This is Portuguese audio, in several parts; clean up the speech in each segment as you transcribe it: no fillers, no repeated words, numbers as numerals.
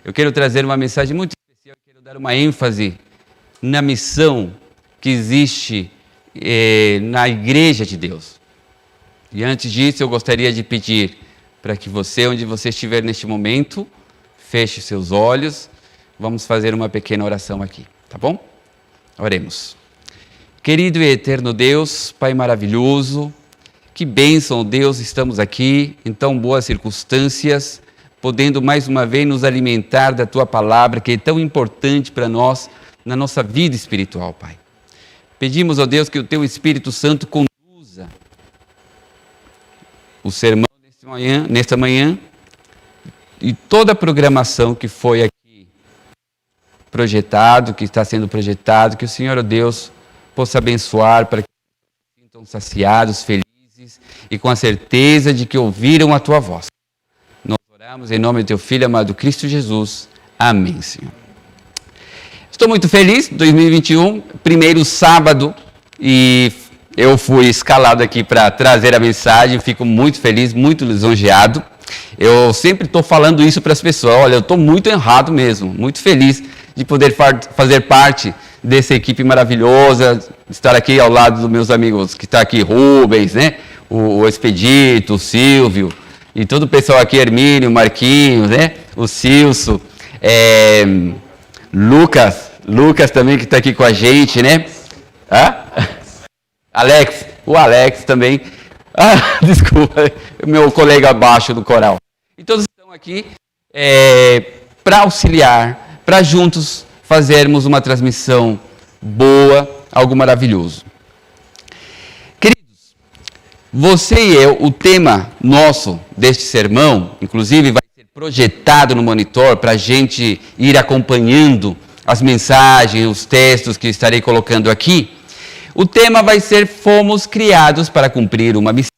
eu quero trazer uma mensagem muito especial, eu quero dar uma ênfase na missão que existe na Igreja de Deus. E antes disso, eu gostaria de pedir para que você, onde você estiver neste momento, feche seus olhos. Vamos fazer uma pequena oração aqui, tá bom? Oremos. Querido e eterno Deus, Pai maravilhoso, que bênção, Deus, estamos aqui em tão boas circunstâncias, podendo mais uma vez nos alimentar da Tua palavra, que é tão importante para nós, na nossa vida espiritual, Pai. Pedimos, ó Deus, que o Teu Espírito Santo conduza o sermão nesta manhã e toda a programação que foi aqui projetado, que está sendo projetado, que o Senhor, ó Deus, possa abençoar para que se sintam saciados, felizes e com a certeza de que ouviram a Tua voz. Nós oramos em nome do Teu Filho amado Cristo Jesus. Amém, Senhor. Estou muito feliz, 2021, primeiro sábado, e eu fui escalado aqui para trazer a mensagem, fico muito feliz, muito lisonjeado. Eu sempre estou falando isso para as pessoas, olha, eu estou muito honrado mesmo, muito feliz de poder fazer parte dessa equipe maravilhosa, estar aqui ao lado dos meus amigos que está aqui, Rubens, né? O Expedito, o Silvio, e todo o pessoal aqui, Hermínio, Marquinhos, né? O Cilso, Lucas também que está aqui com a gente, né? O Alex também. Desculpa, meu colega abaixo do coral. E todos estão aqui para auxiliar, para juntos fazermos uma transmissão boa, algo maravilhoso. Queridos, você e eu, o tema nosso deste sermão, inclusive vai ser projetado no monitor para a gente ir acompanhando as mensagens, os textos que estarei colocando aqui. O tema vai ser: fomos criados para cumprir uma missão.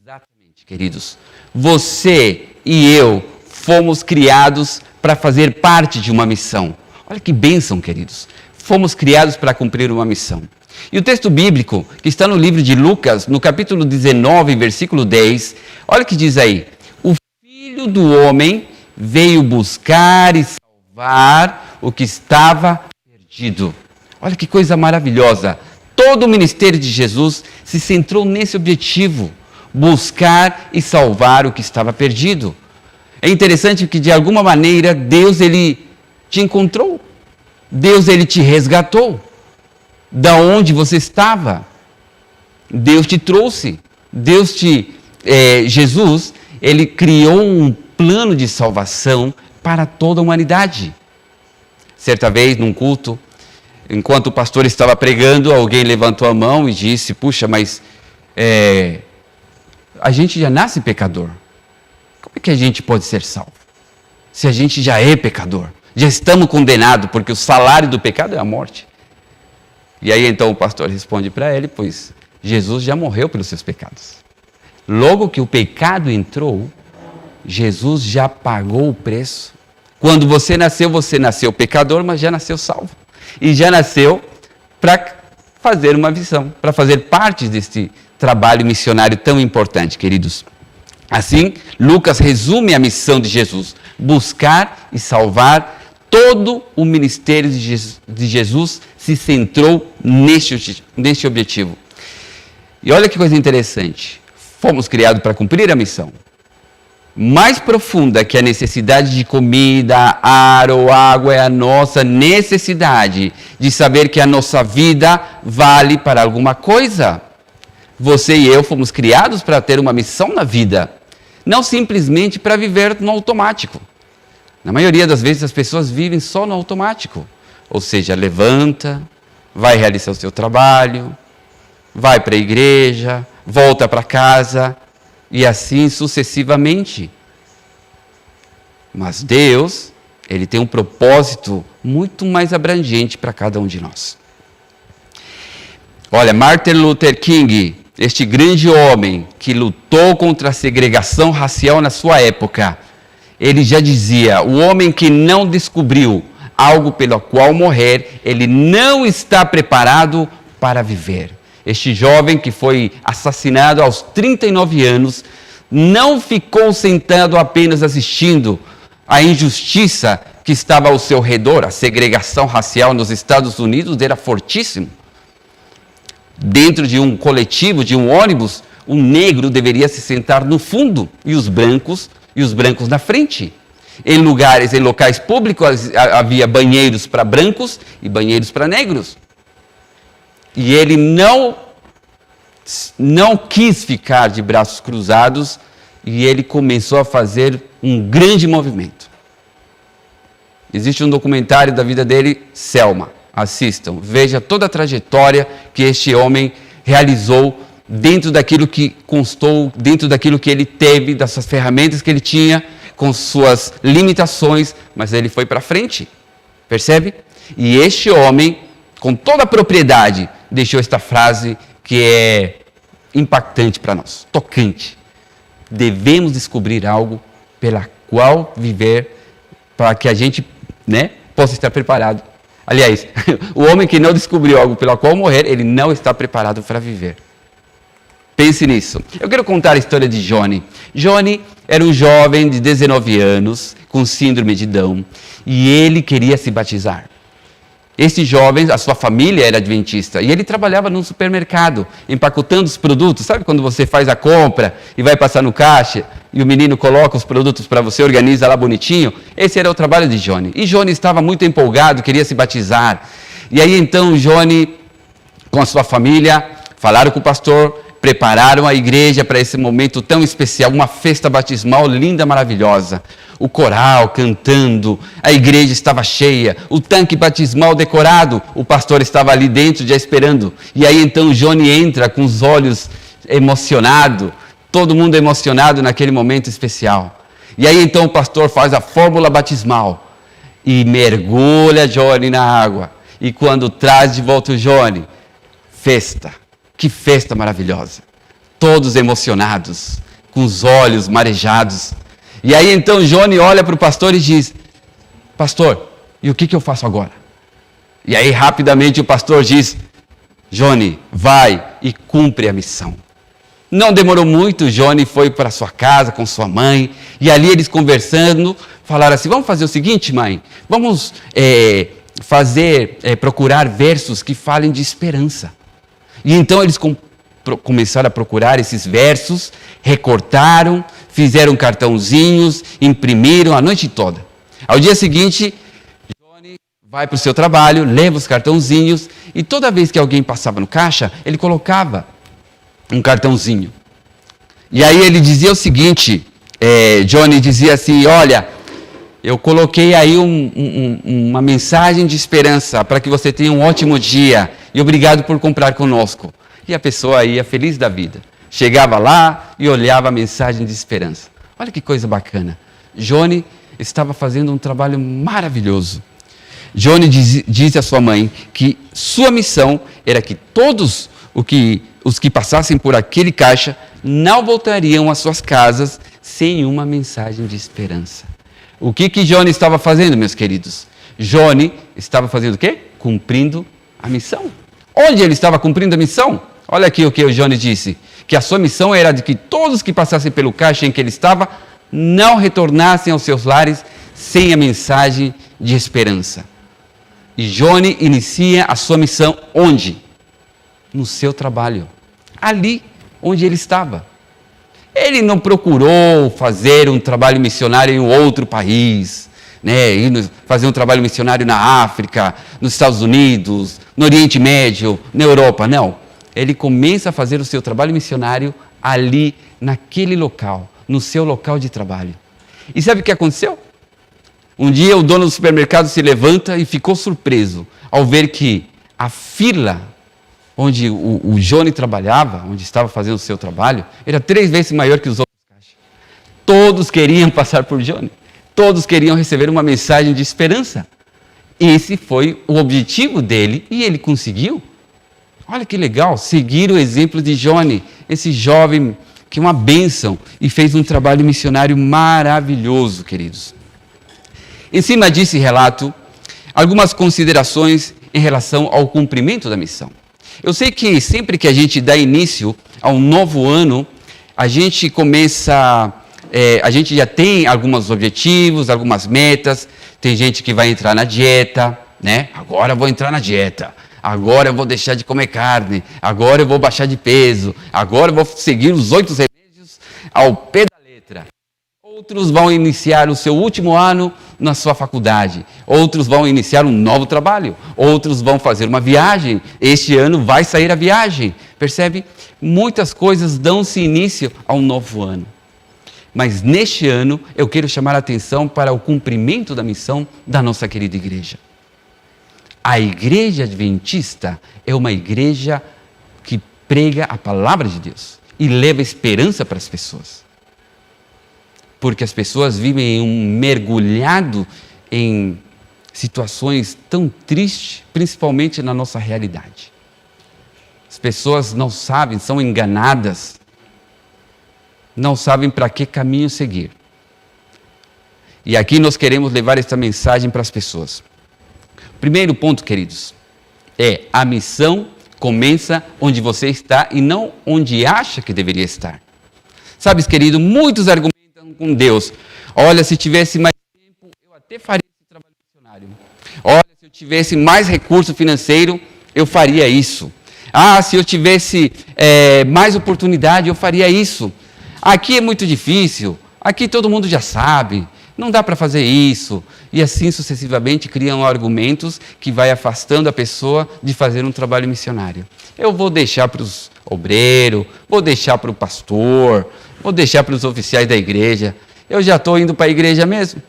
Exatamente, queridos. Você e eu fomos criados para fazer parte de uma missão. Olha que bênção, queridos. Fomos criados para cumprir uma missão. E o texto bíblico, que está no livro de Lucas, no capítulo 19, versículo 10, olha o que diz aí: o Filho do Homem veio buscar e salvar o que estava perdido. Olha que coisa maravilhosa. Todo o ministério de Jesus se centrou nesse objetivo: buscar e salvar o que estava perdido. É interessante que, de alguma maneira, Deus ele te encontrou. Deus ele te resgatou. Da onde você estava, Deus te trouxe. Jesus, ele criou um plano de salvação para toda a humanidade. Certa vez, num culto, enquanto o pastor estava pregando, alguém levantou a mão e disse: puxa, mas a gente já nasce pecador. Como é que a gente pode ser salvo? Se a gente já é pecador, já estamos condenados, porque o salário do pecado é a morte. E aí então o pastor responde para ele: pois Jesus já morreu pelos seus pecados. Logo que o pecado entrou, Jesus já pagou o preço. Quando você nasceu pecador, mas já nasceu salvo. E já nasceu para fazer uma missão, para fazer parte deste trabalho missionário tão importante, queridos. Assim, Lucas resume a missão de Jesus: buscar e salvar. Todo o ministério de Jesus se centrou neste objetivo. E olha que coisa interessante. Fomos criados para cumprir a missão. Mais profunda que a necessidade de comida, ar ou água é a nossa necessidade de saber que a nossa vida vale para alguma coisa. Você e eu fomos criados para ter uma missão na vida, não simplesmente para viver no automático. Na maioria das vezes as pessoas vivem só no automático, ou seja, levanta, vai realizar o seu trabalho, vai para a igreja, volta para casa e assim sucessivamente. Mas Deus, ele tem um propósito muito mais abrangente para cada um de nós. Olha, Martin Luther King, este grande homem que lutou contra a segregação racial na sua época, ele já dizia: o homem que não descobriu algo pelo qual morrer, ele não está preparado para viver. Este jovem que foi assassinado aos 39 anos, não ficou sentado apenas assistindo a injustiça que estava ao seu redor, a segregação racial nos Estados Unidos era fortíssima. Dentro de um coletivo, de um ônibus, o negro deveria se sentar no fundo e os brancos na frente. Em locais públicos havia banheiros para brancos e banheiros para negros. E ele não quis ficar de braços cruzados e ele começou a fazer um grande movimento. Existe um documentário da vida dele, Selma. Assistam, veja toda a trajetória que este homem realizou dentro daquilo que constou, dentro daquilo que ele teve, dessas ferramentas que ele tinha, com suas limitações, mas ele foi para frente, percebe? E este homem, com toda a propriedade, deixou esta frase que é impactante para nós, tocante. Devemos descobrir algo pela qual viver, para que a gente, possa estar preparado. Aliás, o homem que não descobriu algo pela qual morrer, ele não está preparado para viver. Pense nisso. Eu quero contar a história de Johnny. Johnny era um jovem de 19 anos, com síndrome de Down, e ele queria se batizar. Esse jovem, a sua família era adventista, e ele trabalhava num supermercado, empacotando os produtos. Sabe quando você faz a compra e vai passar no caixa, e o menino coloca os produtos para você, organiza lá bonitinho? Esse era o trabalho de Johnny. E Johnny estava muito empolgado, queria se batizar. E aí então Johnny, com a sua família, falaram com o pastor, prepararam a igreja para esse momento tão especial, uma festa batismal linda, maravilhosa. O coral cantando, a igreja estava cheia, o tanque batismal decorado, o pastor estava ali dentro já esperando. E aí então Johnny entra com os olhos emocionados, todo mundo emocionado naquele momento especial. E aí então o pastor faz a fórmula batismal e mergulha Johnny na água. E quando traz de volta o Johnny, festa. Que festa maravilhosa. Todos emocionados, com os olhos marejados. E aí então Johnny olha para o pastor e diz: pastor, e o que eu faço agora? E aí rapidamente o pastor diz: Johnny, vai e cumpre a missão. Não demorou muito, Johnny foi para sua casa com sua mãe, e ali eles conversando, falaram assim: vamos fazer o seguinte, mãe, vamos procurar versos que falem de esperança. E então eles começaram a procurar esses versos, recortaram, fizeram cartãozinhos, imprimiram a noite toda. Ao dia seguinte, Johnny vai para o seu trabalho, leva os cartãozinhos, e toda vez que alguém passava no caixa, ele colocava um cartãozinho. E aí ele dizia o seguinte, Johnny dizia assim: olha, eu coloquei aí uma mensagem de esperança para que você tenha um ótimo dia e obrigado por comprar conosco. E a pessoa ia feliz da vida. Chegava lá e olhava a mensagem de esperança. Olha que coisa bacana. Johnny estava fazendo um trabalho maravilhoso. Johnny disse à sua mãe que sua missão era que todos os que passassem por aquele caixa não voltariam às suas casas sem uma mensagem de esperança. O que Johnny estava fazendo, meus queridos? Johnny estava fazendo o quê? Cumprindo a missão. Onde ele estava cumprindo a missão? Olha aqui o que o Johnny disse, que a sua missão era de que todos que passassem pelo caixa em que ele estava não retornassem aos seus lares sem a mensagem de esperança. E Johnny inicia a sua missão onde? No seu trabalho, ali onde ele estava. Ele não procurou fazer um trabalho missionário em outro país, fazer um trabalho missionário na África, nos Estados Unidos, no Oriente Médio, na Europa, não. Ele começa a fazer o seu trabalho missionário ali, naquele local, no seu local de trabalho. E sabe o que aconteceu? Um dia o dono do supermercado se levanta e ficou surpreso ao ver que a fila onde o Johnny trabalhava, onde estava fazendo o seu trabalho, era 3 vezes maior que os outros caixas. Todos queriam passar por Johnny. Todos queriam receber uma mensagem de esperança. Esse foi o objetivo dele e ele conseguiu. Olha que legal, seguir o exemplo de Johnny, esse jovem que é uma bênção e fez um trabalho missionário maravilhoso, queridos. Em cima desse relato, algumas considerações em relação ao cumprimento da missão. Eu sei que sempre que a gente dá início a um novo ano, a gente começa a gente já tem alguns objetivos, algumas metas. Tem gente que vai entrar na dieta, né? Agora eu vou entrar na dieta. Agora eu vou deixar de comer carne. Agora eu vou baixar de peso. Agora eu vou seguir os 8 remédios ao pé da letra. Outros vão iniciar o seu último ano na sua faculdade. Outros vão iniciar um novo trabalho. Outros vão fazer uma viagem. Este ano vai sair a viagem. Percebe? Muitas coisas dão-se início a um novo ano. Mas neste ano eu quero chamar a atenção para o cumprimento da missão da nossa querida igreja. A igreja adventista é uma igreja que prega a palavra de Deus e leva esperança para as pessoas. Porque as pessoas vivem mergulhado em situações tão tristes, principalmente na nossa realidade. As pessoas não sabem, são enganadas, não sabem para que caminho seguir. E aqui nós queremos levar esta mensagem para as pessoas. Primeiro ponto, queridos, a missão começa onde você está e não onde acha que deveria estar. Sabes, querido, muitos argumentam com Deus. Olha, se tivesse mais tempo, eu até faria esse trabalho missionário. Olha, se eu tivesse mais recurso financeiro, eu faria isso. Ah, se eu tivesse mais oportunidade, eu faria isso. Aqui é muito difícil, aqui todo mundo já sabe, não dá para fazer isso. E assim sucessivamente criam argumentos que vai afastando a pessoa de fazer um trabalho missionário. Eu vou deixar para os obreiros, vou deixar para o pastor, vou deixar para os oficiais da igreja. Eu já estou indo para a igreja mesmo.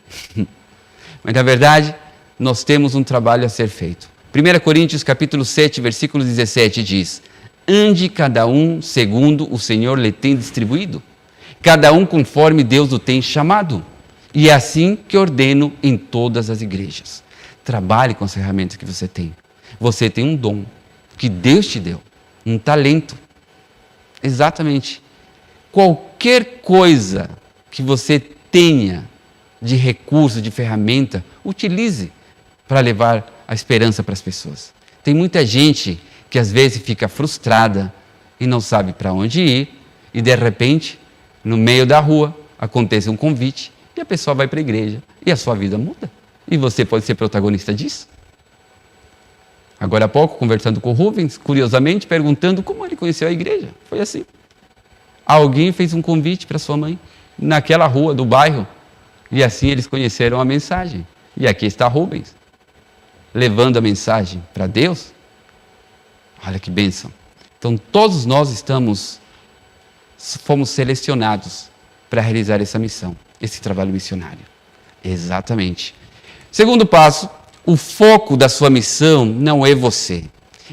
Mas na verdade, nós temos um trabalho a ser feito. 1 Coríntios capítulo 7, versículo 17 diz: ande cada um segundo o Senhor lhe tem distribuído, cada um conforme Deus o tem chamado. E é assim que ordeno em todas as igrejas. Trabalhe com as ferramentas que você tem. Você tem um dom que Deus te deu, um talento. Exatamente. Qualquer coisa que você tenha de recurso, de ferramenta, utilize para levar a esperança para as pessoas. Tem muita gente que às vezes fica frustrada e não sabe para onde ir e de repente, no meio da rua, acontece um convite e a pessoa vai para a igreja e a sua vida muda. E você pode ser protagonista disso. Agora há pouco, conversando com o Rubens, curiosamente, perguntando como ele conheceu a igreja. Foi assim. Alguém fez um convite para sua mãe, naquela rua do bairro, e assim eles conheceram a mensagem. E aqui está Rubens, levando a mensagem para Deus. Olha que bênção. Então todos nós fomos selecionados para realizar essa missão, esse trabalho missionário. Exatamente. Segundo passo, o foco da sua missão não é você.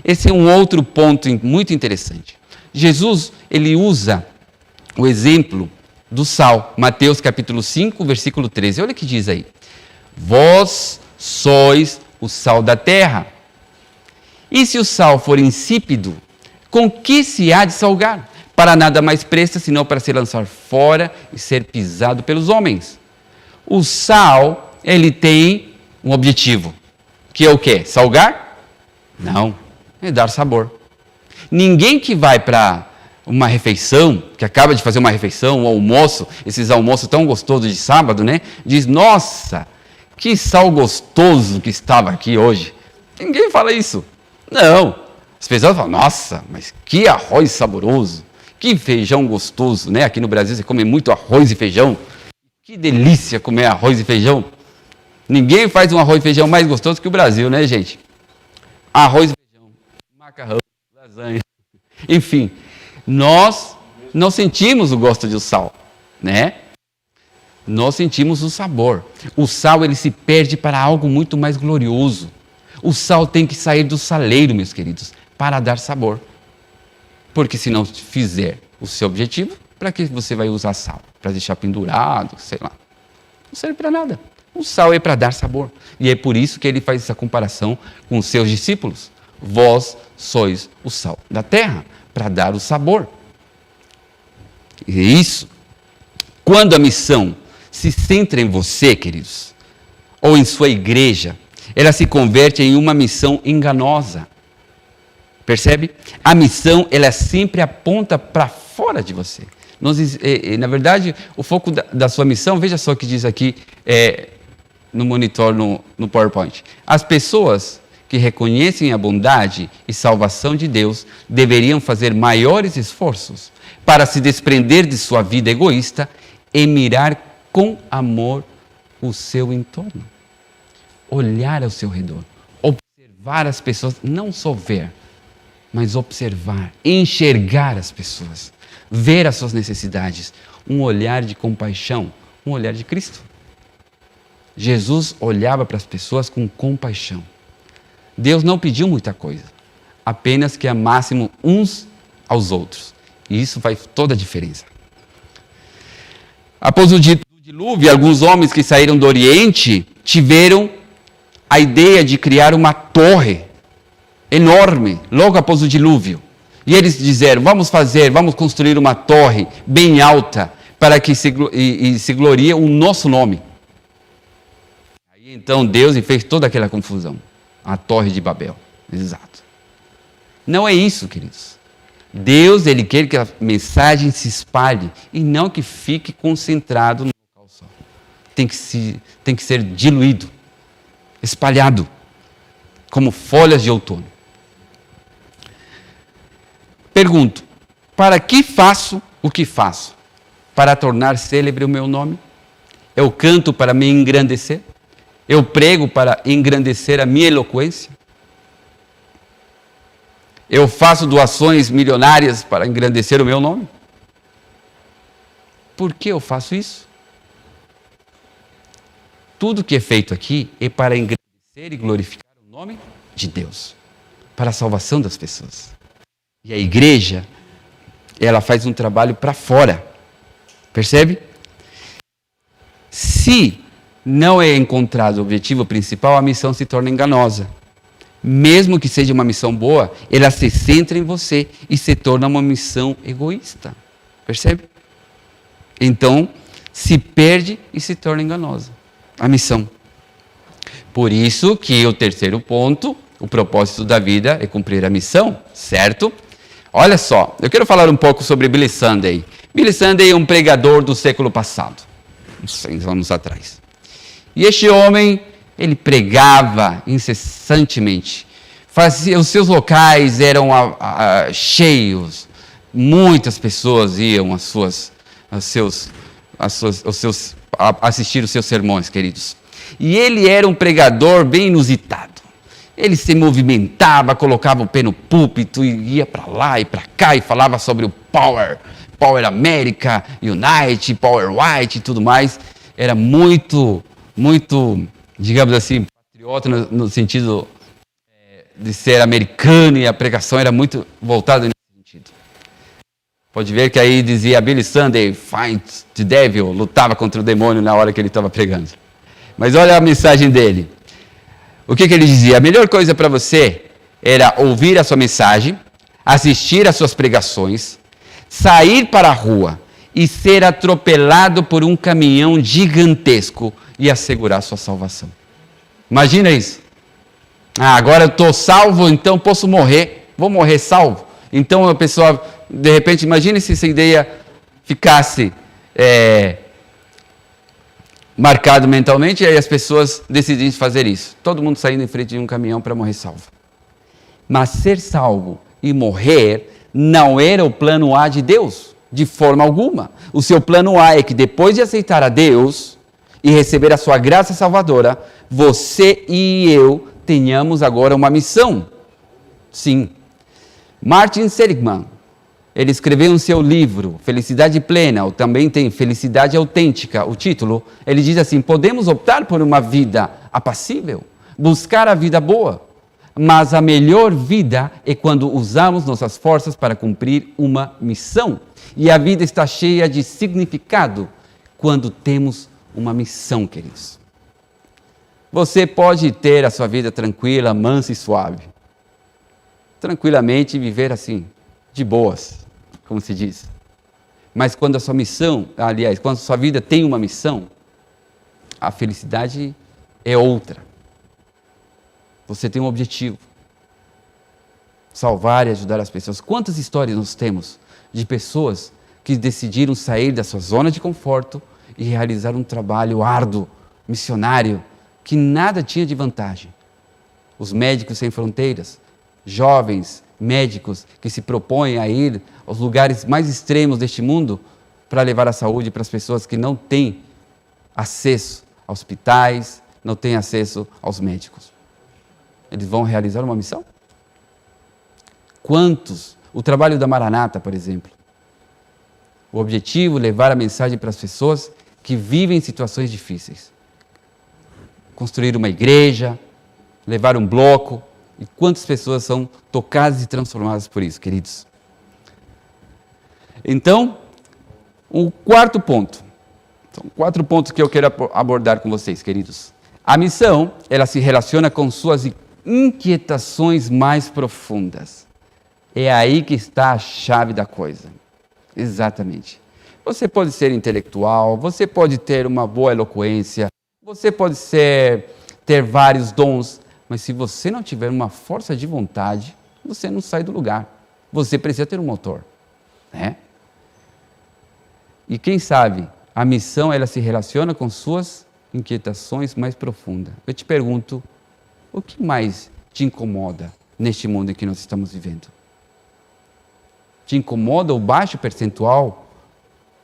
Esse é um outro ponto muito interessante. Jesus, ele usa o exemplo do sal. Mateus capítulo 5, versículo 13. Olha o que diz aí. Vós sois o sal da terra. E se o sal for insípido, com que se há de salgar? Para nada mais presta, senão para se lançar fora e ser pisado pelos homens. O sal, ele tem um objetivo, que é o quê? Salgar? Não, é dar sabor. Ninguém que vai para uma refeição, que acaba de fazer uma refeição, um almoço, esses almoços tão gostosos de sábado, né? Diz, nossa, que sal gostoso que estava aqui hoje. Ninguém fala isso. Não. As pessoas falam, nossa, mas que arroz saboroso. Que feijão gostoso, né? Aqui no Brasil você come muito arroz e feijão. Que delícia comer arroz e feijão. Ninguém faz um arroz e feijão mais gostoso que o Brasil, né, gente? Arroz e feijão, macarrão, lasanha. Enfim, nós não sentimos o gosto do sal, né? Nós sentimos o sabor. O sal, ele se perde para algo muito mais glorioso. O sal tem que sair do saleiro, meus queridos, para dar sabor. Porque se não fizer o seu objetivo, para que você vai usar sal? Para deixar pendurado, sei lá. Não serve para nada. O sal é para dar sabor. E é por isso que ele faz essa comparação com os seus discípulos. Vós sois o sal da terra, para dar o sabor. E isso, quando a missão se centra em você, queridos, ou em sua igreja, ela se converte em uma missão enganosa. Percebe? A missão, ela sempre aponta para fora de você. Na verdade, o foco da sua missão, veja só o que diz aqui no monitor, no PowerPoint. As pessoas que reconhecem a bondade e salvação de Deus deveriam fazer maiores esforços para se desprender de sua vida egoísta e mirar com amor o seu entorno. Olhar ao seu redor, observar as pessoas, não só ver, mas observar, enxergar as pessoas, ver as suas necessidades, um olhar de compaixão, um olhar de Cristo. Jesus olhava para as pessoas com compaixão. Deus não pediu muita coisa, apenas que amássemos uns aos outros. E isso faz toda a diferença. Após o dilúvio, alguns homens que saíram do Oriente tiveram a ideia de criar uma torre enorme, logo após o dilúvio. E eles disseram, vamos construir uma torre bem alta, para que se glorie o nosso nome. Aí então Deus fez toda aquela confusão. A Torre de Babel. Exato. Não é isso, queridos. Deus, Ele quer que a mensagem se espalhe e não que fique concentrado no local só. Tem que ser diluído, espalhado, como folhas de outono. Pergunto, para que faço o que faço? Para tornar célebre o meu nome? Eu canto para me engrandecer? Eu prego para engrandecer a minha eloquência? Eu faço doações milionárias para engrandecer o meu nome? Por que eu faço isso? Tudo que é feito aqui é para engrandecer e glorificar o nome de Deus, para a salvação das pessoas. E a igreja, ela faz um trabalho para fora. Percebe? Se não é encontrado o objetivo principal, a missão se torna enganosa. Mesmo que seja uma missão boa, ela se centra em você e se torna uma missão egoísta. Percebe? Então, se perde e se torna enganosa a missão. Por isso que o terceiro ponto, o propósito da vida é cumprir a missão, certo? Olha só, eu quero falar um pouco sobre Billy Sunday. Billy Sunday é um pregador do século passado, uns 100 anos atrás. E este homem, ele pregava incessantemente. Os seus locais eram cheios. Muitas pessoas iam assistir os seus sermões, queridos. E ele era um pregador bem inusitado. Ele se movimentava, colocava o pé no púlpito e ia para lá e para cá e falava sobre o Power America, Unite, Power White e tudo mais. Era muito, digamos assim, patriota no sentido de ser americano, e a pregação era muito voltada nesse sentido. Pode ver que aí dizia Billy Sunday, fight the devil, lutava contra o demônio na hora que ele estava pregando. Mas olha a mensagem dele. O que ele dizia? A melhor coisa para você era ouvir a sua mensagem, assistir às suas pregações, sair para a rua e ser atropelado por um caminhão gigantesco e assegurar sua salvação. Imagina isso. Agora eu estou salvo, então posso morrer. Vou morrer salvo. Então a pessoa, de repente, imagine se essa ideia ficasse marcado mentalmente, e aí as pessoas decidissem fazer isso. Todo mundo saindo em frente de um caminhão para morrer salvo. Mas ser salvo e morrer não era o plano A de Deus, de forma alguma. O seu plano A é que depois de aceitar a Deus e receber a sua graça salvadora, você e eu tenhamos agora uma missão. Sim. Martin Seligman, ele escreveu em seu livro Felicidade Plena, ou também tem Felicidade Autêntica, o título. Ele diz assim: podemos optar por uma vida apacível, buscar a vida boa, mas a melhor vida é quando usamos nossas forças para cumprir uma missão. E a vida está cheia de significado quando temos uma missão, queridos. Você pode ter a sua vida tranquila, mansa e suave. Tranquilamente viver assim, de boas, como se diz. Mas quando a sua missão, quando a sua vida tem uma missão, a felicidade é outra. Você tem um objetivo. Salvar e ajudar as pessoas. Quantas histórias nós temos de pessoas que decidiram sair da sua zona de conforto e realizar um trabalho árduo, missionário, que nada tinha de vantagem. Os Médicos Sem Fronteiras, jovens médicos que se propõem a ir aos lugares mais extremos deste mundo para levar a saúde para as pessoas que não têm acesso a hospitais, não têm acesso aos médicos. Eles vão realizar uma missão? Quantos? O trabalho da Maranata, por exemplo. O objetivo é levar a mensagem para as pessoas que vivem situações difíceis. Construir uma igreja, levar um bloco. E quantas pessoas são tocadas e transformadas por isso, queridos? Então, o quarto ponto. São 4 pontos que eu quero abordar com vocês, queridos. A missão, ela se relaciona com suas inquietações mais profundas. É aí que está a chave da coisa. Exatamente. Você pode ser intelectual, você pode ter uma boa eloquência, você pode ter vários dons, mas se você não tiver uma força de vontade, você não sai do lugar. Você precisa ter um motor, né? E quem sabe, a missão ela se relaciona com suas inquietações mais profundas. Eu te pergunto, o que mais te incomoda neste mundo em que nós estamos vivendo? Te incomoda o baixo percentual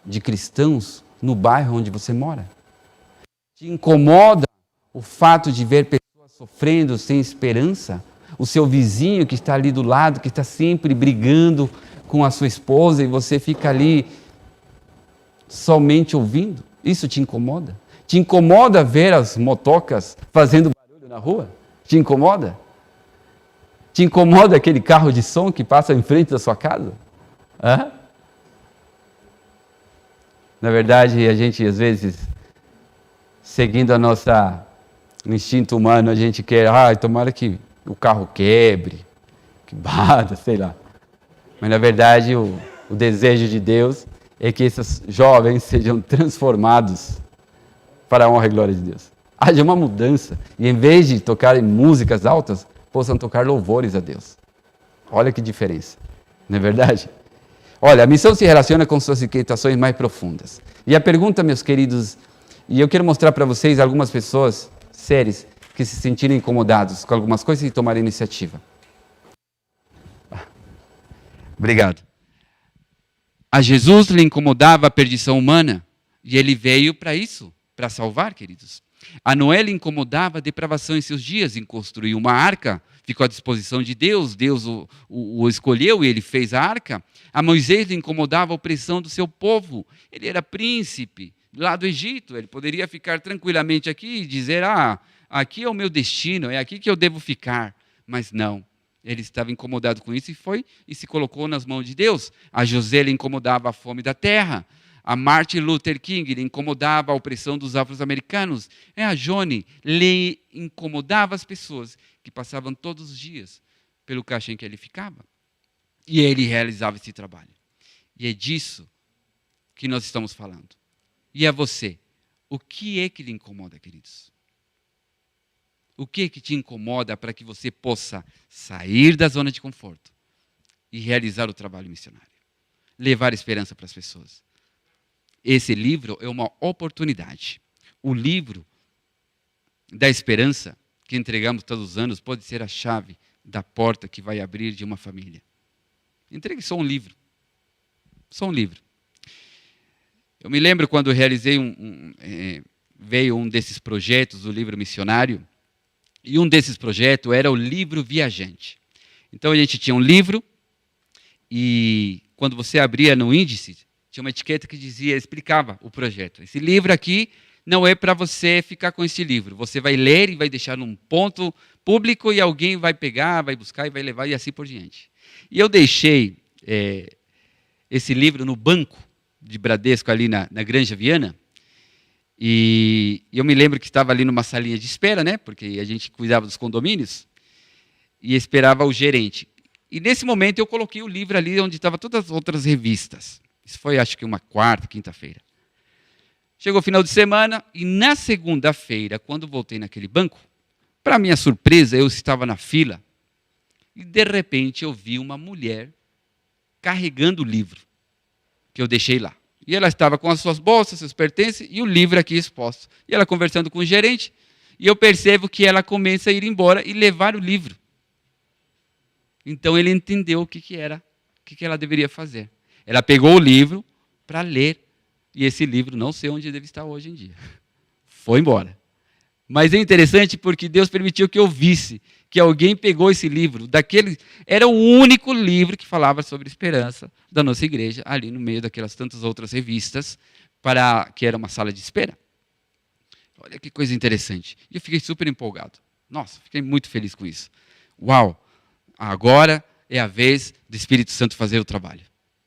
de cristãos no bairro onde você mora? Te incomoda o fato de ver pessoas sofrendo sem esperança? O seu vizinho que está ali do lado, que está sempre brigando com a sua esposa e você fica ali somente ouvindo? Isso te incomoda? Te incomoda ver as motocas fazendo barulho na rua? Te incomoda? Te incomoda aquele carro de som que passa em frente da sua casa? Hã? Na verdade, a gente às vezes, seguindo o instinto humano, a gente quer, tomara que o carro quebre, que bata, sei lá. Mas na verdade, o desejo de Deus é que esses jovens sejam transformados para a honra e glória de Deus. Haja uma mudança. E em vez de tocarem músicas altas, possam tocar louvores a Deus. Olha que diferença. Não é verdade? Olha, a missão se relaciona com suas inquietações mais profundas. E a pergunta, meus queridos, e eu quero mostrar para vocês algumas pessoas, seres, que se sentiram incomodados com algumas coisas e tomaram iniciativa. Obrigado. A Jesus lhe incomodava a perdição humana, e ele veio para isso, para salvar, queridos. A Noé lhe incomodava a depravação em seus dias, em construir uma arca, ficou à disposição de Deus, Deus o escolheu e ele fez a arca. A Moisés lhe incomodava a opressão do seu povo, ele era príncipe lá do Egito, ele poderia ficar tranquilamente aqui e dizer, aqui é o meu destino, é aqui que eu devo ficar, mas não. Ele estava incomodado com isso e se colocou nas mãos de Deus. A José lhe incomodava a fome da terra. A Martin Luther King lhe incomodava a opressão dos afro-americanos. A Johnny lhe incomodava as pessoas que passavam todos os dias pelo caixa em que ele ficava. E ele realizava esse trabalho. E é disso que nós estamos falando. E a você, o que é que lhe incomoda, queridos? O que é que te incomoda para que você possa sair da zona de conforto e realizar o trabalho missionário? Levar esperança para as pessoas. Esse livro é uma oportunidade. O livro da esperança que entregamos todos os anos pode ser a chave da porta que vai abrir de uma família. Entregue só um livro. Só um livro. Eu me lembro quando eu realizei veio um desses projetos, o livro missionário, e um desses projetos era o livro viajante. Então a gente tinha um livro e quando você abria no índice, tinha uma etiqueta que explicava o projeto. Esse livro aqui não é para você ficar com esse livro. Você vai ler e vai deixar num ponto público e alguém vai pegar, vai buscar e vai levar e assim por diante. E eu deixei esse livro no banco de Bradesco ali na Granja Viana. E eu me lembro que estava ali numa salinha de espera, né? Porque a gente cuidava dos condomínios e esperava o gerente. E nesse momento eu coloquei o livro ali onde estavam todas as outras revistas. Isso foi, acho que uma quarta, quinta-feira. Chegou o final de semana e na segunda-feira, quando voltei naquele banco, para minha surpresa, eu estava na fila e de repente eu vi uma mulher carregando o livro. que eu deixei lá. E ela estava com as suas bolsas, seus pertences e o livro aqui exposto. E ela conversando com o gerente, e eu percebo que ela começa a ir embora e levar o livro. Então ele entendeu o que era, o que ela deveria fazer. Ela pegou o livro para ler, e esse livro não sei onde deve estar hoje em dia. Foi embora. Mas é interessante porque Deus permitiu que eu visse que alguém pegou esse livro, era o único livro que falava sobre esperança da nossa igreja, ali no meio daquelas tantas outras revistas, que era uma sala de espera. Olha que coisa interessante. E eu fiquei super empolgado. Nossa, fiquei muito feliz com isso. Uau, agora é a vez do Espírito Santo fazer o trabalho.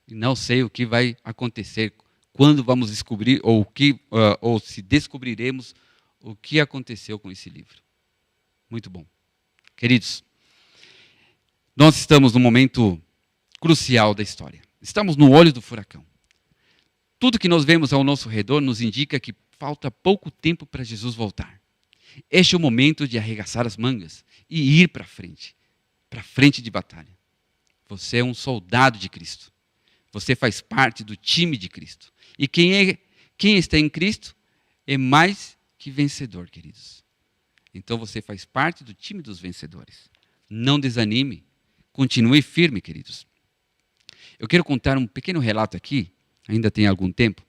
E não sei o que vai acontecer, quando vamos descobrir, ou se descobriremos o que aconteceu com esse livro. Muito bom. Queridos, nós estamos num momento crucial da história. Estamos no olho do furacão. Tudo que nós vemos ao nosso redor nos indica que falta pouco tempo para Jesus voltar. Este é o momento de arregaçar as mangas e ir para frente de batalha. Você é um soldado de Cristo. Você faz parte do time de Cristo. E quem está em Cristo é mais que vencedor, queridos. Então você faz parte do time dos vencedores. Não desanime. Continue firme, queridos. Eu quero contar um pequeno relato aqui, ainda tem algum tempo,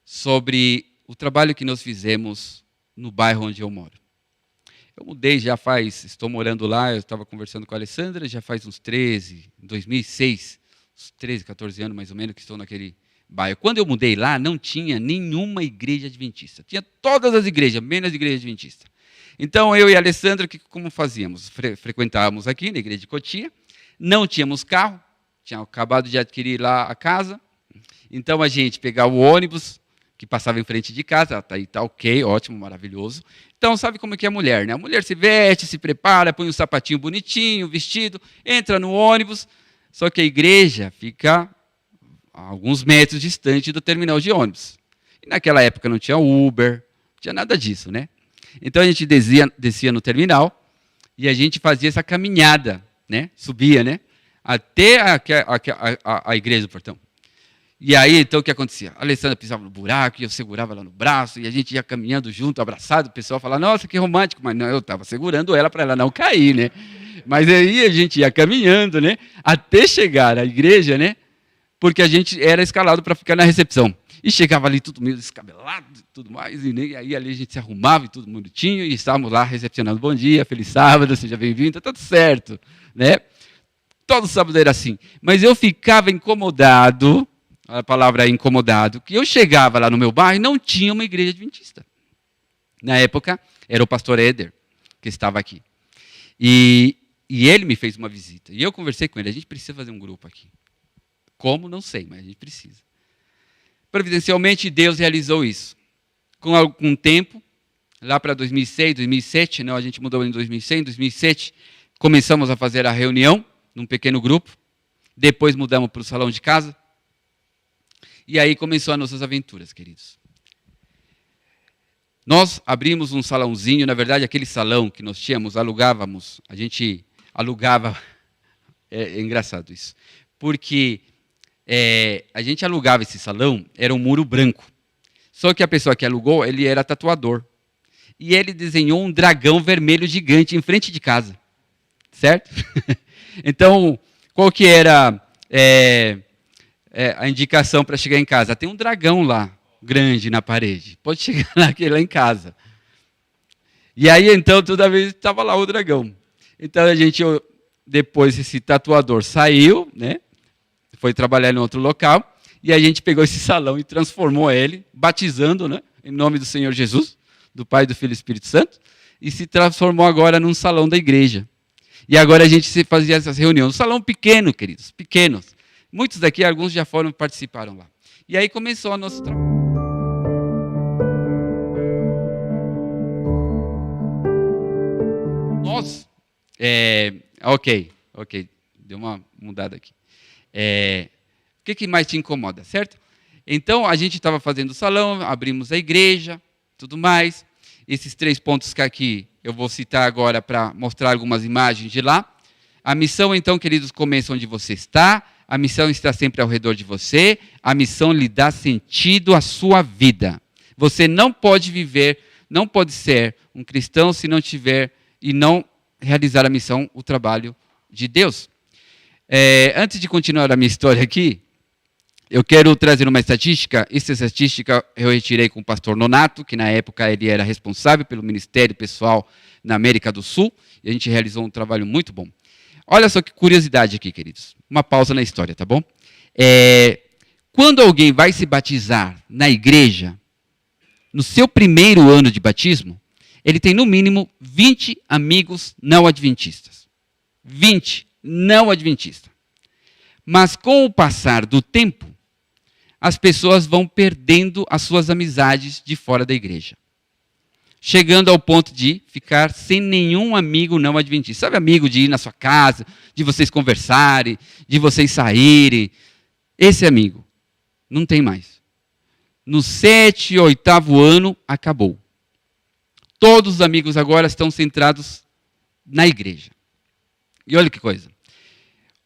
sobre o trabalho que nós fizemos no bairro onde eu moro. Eu mudei estou morando lá, eu estava conversando com a Alessandra, já faz uns 2006, uns 13, 14 anos mais ou menos que estou naquele bairro. Quando eu mudei lá, não tinha nenhuma igreja adventista. Tinha todas as igrejas, menos a igreja adventista. Então, eu e a Alessandra, como fazíamos? Frequentávamos aqui na igreja de Cotia, não tínhamos carro, tinha acabado de adquirir lá a casa, então a gente pegava o ônibus, que passava em frente de casa, tá ok, ótimo, maravilhoso. Então, sabe como é que é a mulher, né? A mulher se veste, se prepara, põe um sapatinho bonitinho, vestido, entra no ônibus, só que a igreja fica a alguns metros distante do terminal de ônibus. E naquela época não tinha Uber, não tinha nada disso, né? Então a gente descia no terminal e a gente fazia essa caminhada, né? Subia, né? Até a igreja do portão. E aí, então, o que acontecia? A Alessandra pisava no buraco, e eu segurava ela no braço, e a gente ia caminhando junto, abraçado, o pessoal falava, nossa, que romântico, mas não, eu estava segurando ela para ela não cair, né? Mas aí a gente ia caminhando, né? Até chegar à igreja, né? Porque a gente era escalado para ficar na recepção. E chegava ali tudo meio descabelado e tudo mais, e aí ali a gente se arrumava e tudo bonitinho, e estávamos lá recepcionando, bom dia, feliz sábado, seja bem-vindo, tá tudo certo, né? Todo sábado era assim. Mas eu ficava incomodado, a palavra é incomodado, que eu chegava lá no meu bairro e não tinha uma igreja adventista. Na época, era o pastor Éder, que estava aqui. E ele me fez uma visita. E eu conversei com ele, a gente precisa fazer um grupo aqui. Como? Não sei, mas a gente precisa. Providencialmente, Deus realizou isso. Com algum tempo, lá para 2006, 2007, não, a gente mudou em 2006, 2007, começamos a fazer a reunião, num pequeno grupo. Depois mudamos para o salão de casa. E aí começou as nossas aventuras, queridos. Nós abrimos um salãozinho, na verdade, aquele salão que nós tínhamos, a gente alugava, é engraçado isso, porque a gente alugava esse salão, era um muro branco. Só que a pessoa que alugou, ele era tatuador. E ele desenhou um dragão vermelho gigante em frente de casa. Certo? Então, qual que era a indicação para chegar em casa? Tem um dragão lá, grande na parede. Pode chegar lá em casa. E aí, então, toda vez estava lá o dragão. Então, depois esse tatuador saiu, né? Foi trabalhar em outro local, e a gente pegou esse salão e transformou ele, batizando, né? Em nome do Senhor Jesus, do Pai, do Filho e do Espírito Santo, e se transformou agora num salão da igreja. E agora a gente fazia essas reuniões. Um salão pequeno, queridos, pequenos. Muitos daqui, alguns já participaram lá. E aí começou o nosso trabalho. Nós, ok, deu uma mudada aqui. O que mais te incomoda, certo? Então, a gente estava fazendo o salão, abrimos a igreja, tudo mais. Esses 3 pontos que aqui eu vou citar agora para mostrar algumas imagens de lá. A missão, então, queridos, começa onde você está. a missão está sempre ao redor de você, a missão lhe dá sentido à sua vida. Você não pode viver, não pode ser um cristão se não tiver e não realizar a missão, o trabalho de Deus. Antes de continuar a minha história aqui, eu quero trazer uma estatística. Essa estatística eu retirei com o pastor Nonato, que na época ele era responsável pelo ministério pessoal na América do Sul, e a gente realizou um trabalho muito bom. Olha só que curiosidade aqui, queridos. Uma pausa na história, tá bom? Quando alguém vai se batizar na igreja, no seu primeiro ano de batismo, ele tem no mínimo 20 amigos não adventistas. 20 não adventistas. Mas com o passar do tempo, as pessoas vão perdendo as suas amizades de fora da igreja. Chegando ao ponto de ficar sem nenhum amigo não adventista. Sabe, amigo de ir na sua casa, de vocês conversarem, de vocês saírem. Esse amigo não tem mais. No 7º, 8º ano, acabou. Todos os amigos agora estão centrados na igreja. E olha que coisa.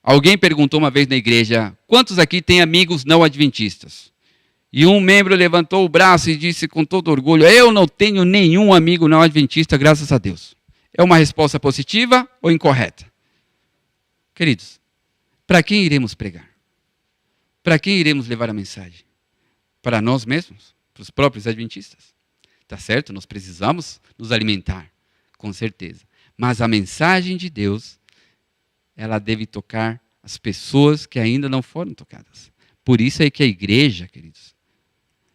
Alguém perguntou uma vez na igreja, quantos aqui têm amigos não adventistas? E um membro levantou o braço e disse com todo orgulho, eu não tenho nenhum amigo não adventista, graças a Deus. É uma resposta positiva ou incorreta? Queridos, para quem iremos pregar? Para quem iremos levar a mensagem? Para nós mesmos? Para os próprios adventistas? Tá certo? Nós precisamos nos alimentar, com certeza. Mas a mensagem de Deus, ela deve tocar as pessoas que ainda não foram tocadas. Por isso é que a igreja, queridos,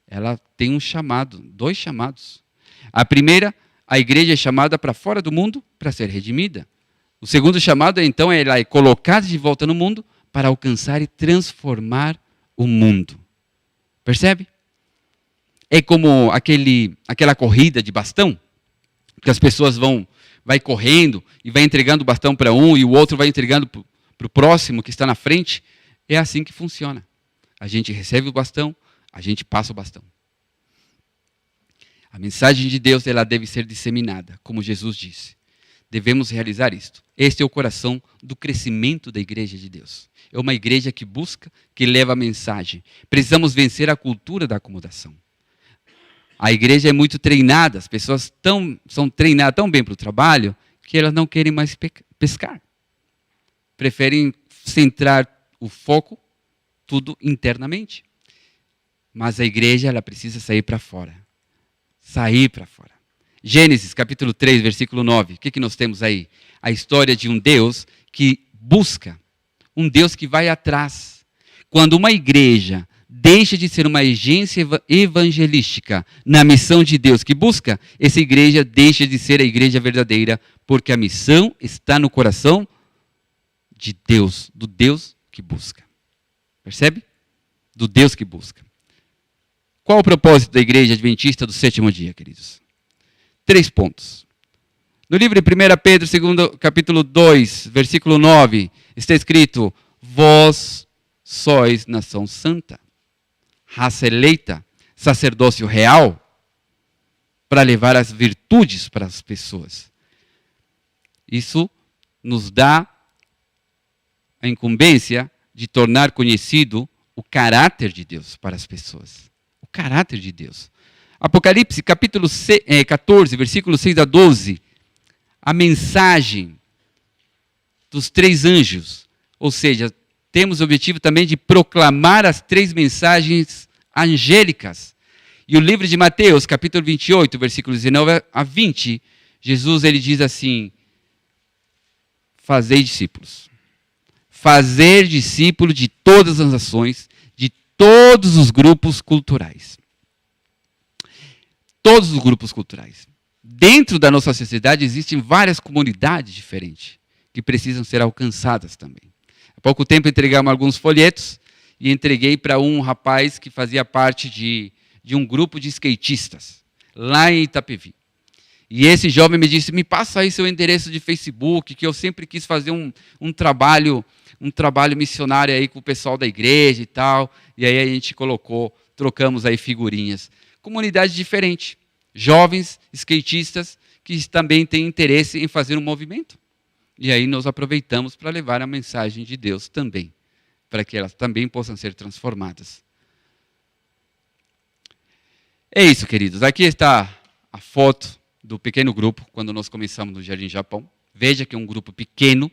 ela tem um chamado, 2 chamados. A primeira, a igreja é chamada para fora do mundo para ser redimida. O segundo chamado, então, ela é colocada de volta no mundo para alcançar e transformar o mundo. Percebe? É como aquela corrida de bastão, que as pessoas vai correndo e vai entregando o bastão para um e o outro vai entregando para o próximo que está na frente. É assim que funciona. A gente recebe o bastão, a gente passa o bastão. A mensagem de Deus, ela deve ser disseminada, como Jesus disse. Devemos realizar isto. Este é o coração do crescimento da igreja de Deus. É uma igreja que busca, que leva a mensagem. Precisamos vencer a cultura da acomodação. A igreja é muito treinada, as pessoas são treinadas tão bem para o trabalho, que elas não querem mais pescar. Preferem centrar o foco tudo internamente. Mas a igreja, ela precisa sair para fora. Sair para fora. Gênesis, capítulo 3, versículo 9. O que nós temos aí? A história de um Deus que busca. Um Deus que vai atrás. Quando uma igreja deixa de ser uma agência evangelística na missão de Deus que busca, essa igreja deixa de ser a igreja verdadeira, porque a missão está no coração de Deus, do Deus que busca. Percebe? Do Deus que busca. Qual o propósito da igreja adventista do 7º dia, queridos? 3 pontos. No livro de 1 Pedro, capítulo 2, versículo 9, está escrito, vós sois nação santa, raça eleita, sacerdócio real, para levar as virtudes para as pessoas. Isso nos dá a incumbência de tornar conhecido o caráter de Deus para as pessoas. O caráter de Deus. Apocalipse, capítulo 14, versículo 6 a 12, a mensagem dos 3 anjos, ou seja, temos o objetivo também de proclamar as 3 mensagens angélicas. E o livro de Mateus, capítulo 28, versículos 19 a 20, Jesus ele diz assim, fazei discípulos. Fazer discípulo de todas as nações, de todos os grupos culturais. Todos os grupos culturais. Dentro da nossa sociedade existem várias comunidades diferentes, que precisam ser alcançadas também. Há pouco tempo entregamos alguns folhetos, e entreguei para um rapaz que fazia parte de um grupo de skatistas, lá em Itapevi. E esse jovem me disse, me passa aí seu endereço de Facebook, que eu sempre quis fazer um trabalho missionário aí com o pessoal da igreja e tal. E aí a gente trocamos aí figurinhas. Comunidade diferente, jovens skatistas que também têm interesse em fazer um movimento. E aí nós aproveitamos para levar a mensagem de Deus também para que elas também possam ser transformadas. É isso, queridos. Aqui está a foto do pequeno grupo, quando nós começamos no Jardim Japão. Veja que é um grupo pequeno.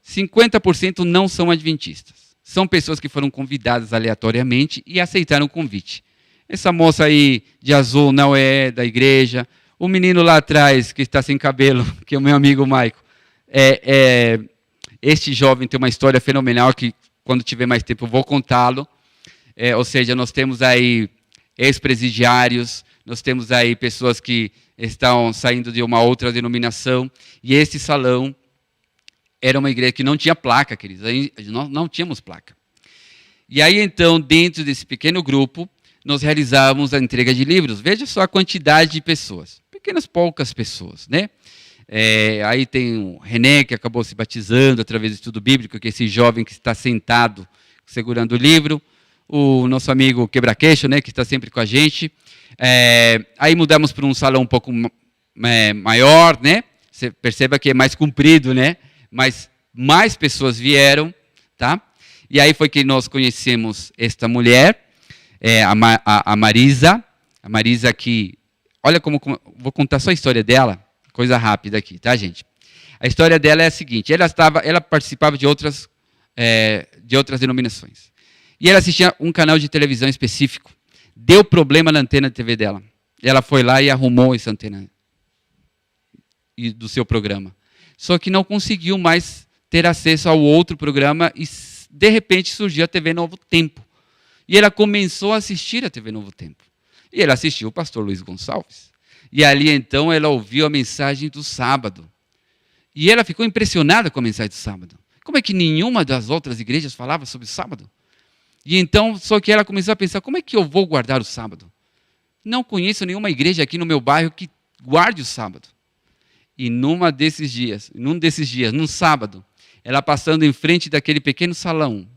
50% não são adventistas. São pessoas que foram convidadas aleatoriamente e aceitaram o convite. Essa moça aí de azul não é da igreja. O menino lá atrás, que está sem cabelo, que é o meu amigo Maico. Este jovem tem uma história fenomenal que, quando tiver mais tempo, eu vou contá-lo. Ou seja, nós temos aí ex-presidiários, nós temos aí pessoas que estão saindo de uma outra denominação. E esse salão era uma igreja que não tinha placa, queridos. Nós não tínhamos placa. E aí, então, dentro desse pequeno grupo, nós realizávamos a entrega de livros. Veja só a quantidade de pessoas. Pequenas, poucas pessoas, né? Aí tem o René, que acabou se batizando através do estudo bíblico, que é esse jovem que está sentado, segurando o livro. O nosso amigo Quebra-Queixo, né, que está sempre com a gente. Aí mudamos para um salão um pouco maior, né? Você perceba que é mais comprido, né? Mas mais pessoas vieram, tá? E aí foi que nós conhecemos esta mulher, a Marisa. A Marisa que, olha como, vou contar só a história dela, coisa rápida aqui, tá, gente? A história dela é a seguinte, ela participava de outras denominações. E ela assistia um canal de televisão específico. Deu problema na antena de TV dela. Ela foi lá e arrumou essa antena do seu programa. Só que não conseguiu mais ter acesso ao outro programa e, de repente, surgiu a TV Novo Tempo. E ela começou a assistir a TV Novo Tempo. E ela assistiu o pastor Luiz Gonçalves. E ali, então, ela ouviu a mensagem do sábado. E ela ficou impressionada com a mensagem do sábado. Como é que nenhuma das outras igrejas falava sobre o sábado? E então, só que ela começou a pensar, como é que eu vou guardar o sábado? Não conheço nenhuma igreja aqui no meu bairro que guarde o sábado. E num desses dias, num sábado, ela passando em frente daquele pequeno salão,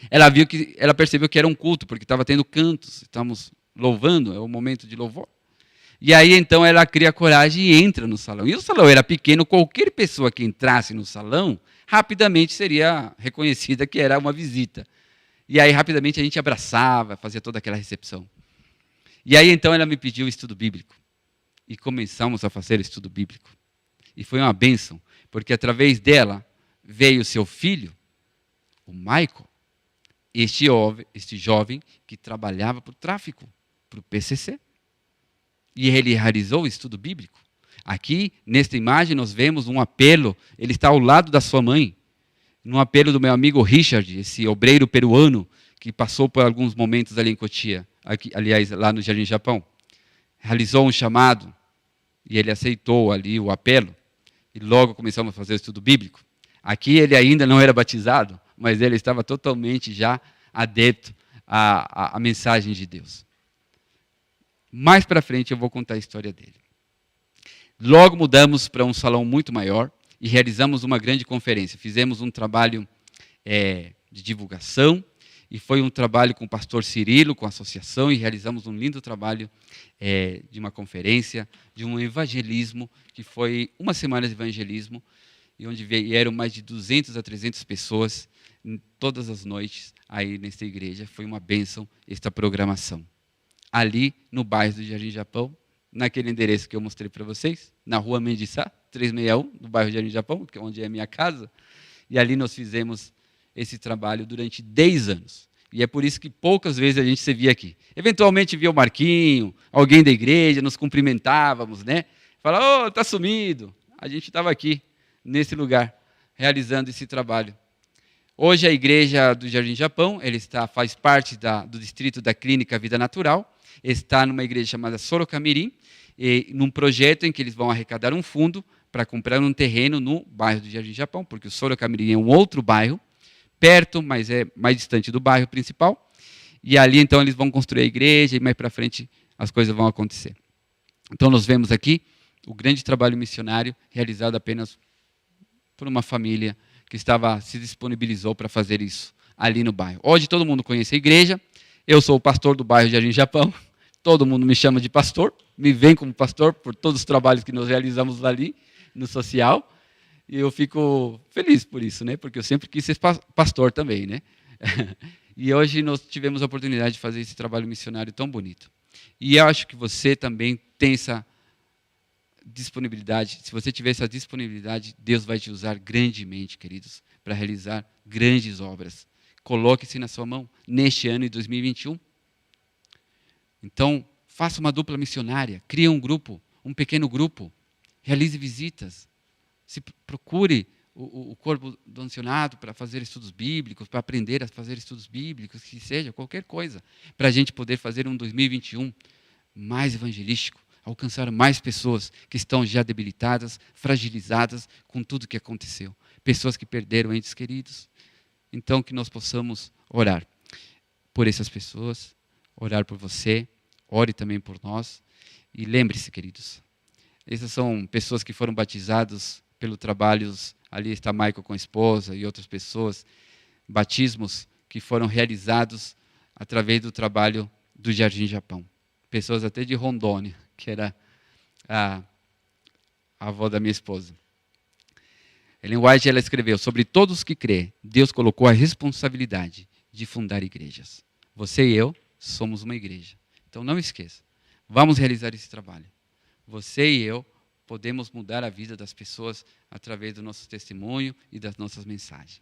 ela percebeu que era um culto, porque estava tendo cantos, estamos louvando, é o momento de louvor. E aí, então, ela cria coragem e entra no salão. E o salão era pequeno, qualquer pessoa que entrasse no salão, rapidamente seria reconhecida que era uma visita. E aí, rapidamente, a gente abraçava, fazia toda aquela recepção. E aí, então, ela me pediu o estudo bíblico. E começamos a fazer o estudo bíblico. E foi uma bênção, porque através dela veio seu filho, o Michael, este jovem que trabalhava para o tráfico, para o PCC. E ele realizou o estudo bíblico. Aqui, nesta imagem, nós vemos um apelo, ele está ao lado da sua mãe, num apelo do meu amigo Richard, esse obreiro peruano, que passou por alguns momentos ali em Cotia, aliás, lá no Jardim Japão. Realizou um chamado, e ele aceitou ali o apelo, e logo começamos a fazer o estudo bíblico. Aqui ele ainda não era batizado, mas ele estava totalmente já adepto à mensagem de Deus. Mais para frente eu vou contar a história dele. Logo mudamos para um salão muito maior e realizamos uma grande conferência. Fizemos um trabalho de divulgação e foi um trabalho com o pastor Cirilo, com a associação, e realizamos um lindo trabalho de uma conferência, de um evangelismo, que foi uma semana de evangelismo, e onde vieram mais de 200 a 300 pessoas todas as noites aí nesta igreja. Foi uma bênção esta programação. Ali no bairro do Jardim Japão, naquele endereço que eu mostrei para vocês, na rua Mendiçá, 361, no bairro do Jardim Japão, que é onde é a minha casa, e ali nós fizemos esse trabalho durante 10 anos. E é por isso que poucas vezes a gente se via aqui. Eventualmente via o Marquinho, alguém da igreja, nos cumprimentávamos, né? Falava, está sumido. A gente estava aqui, nesse lugar, realizando esse trabalho. Hoje a igreja do Jardim Japão, faz parte do distrito da Clínica Vida Natural, está numa igreja chamada Sorocamirim, num projeto em que eles vão arrecadar um fundo para comprar um terreno no bairro do Jardim Japão, porque o Sorocamirim é um outro bairro, perto, mas é mais distante do bairro principal, e ali então eles vão construir a igreja, e mais para frente as coisas vão acontecer. Então nós vemos aqui o grande trabalho missionário realizado apenas por uma família que se disponibilizou para fazer isso ali no bairro. Hoje todo mundo conhece a igreja, eu sou o pastor do bairro Jardim Japão, todo mundo me chama de pastor, me vem como pastor por todos os trabalhos que nós realizamos ali no social, E eu fico feliz por isso, né? Porque eu sempre quis ser pastor também, né? E hoje nós tivemos a oportunidade de fazer esse trabalho missionário tão bonito. E eu acho que você também tem essa disponibilidade. Se você tiver essa disponibilidade, Deus vai te usar grandemente, queridos, para realizar grandes obras. Coloque-se na sua mão neste ano de 2021. Então, faça uma dupla missionária, crie um grupo, um pequeno grupo, realize visitas, procure o corpo doncionado para fazer estudos bíblicos, para aprender a fazer estudos bíblicos, que seja qualquer coisa, para a gente poder fazer um 2021 mais evangelístico, alcançar mais pessoas que estão já debilitadas, fragilizadas com tudo que aconteceu, pessoas que perderam entes queridos. Então, que nós possamos orar por essas pessoas, orar por você, ore também por nós. E lembre-se, queridos, essas são pessoas que foram batizados pelo trabalhos, ali está Michael com a esposa e outras pessoas, batismos que foram realizados através do trabalho do Jardim Japão. Pessoas até de Rondônia, que era a avó da minha esposa. Ellen White, ela escreveu, sobre todos que crê, Deus colocou a responsabilidade de fundar igrejas. Você e eu somos uma igreja. Então não esqueça, vamos realizar esse trabalho. Você e eu podemos mudar a vida das pessoas através do nosso testemunho e das nossas mensagens.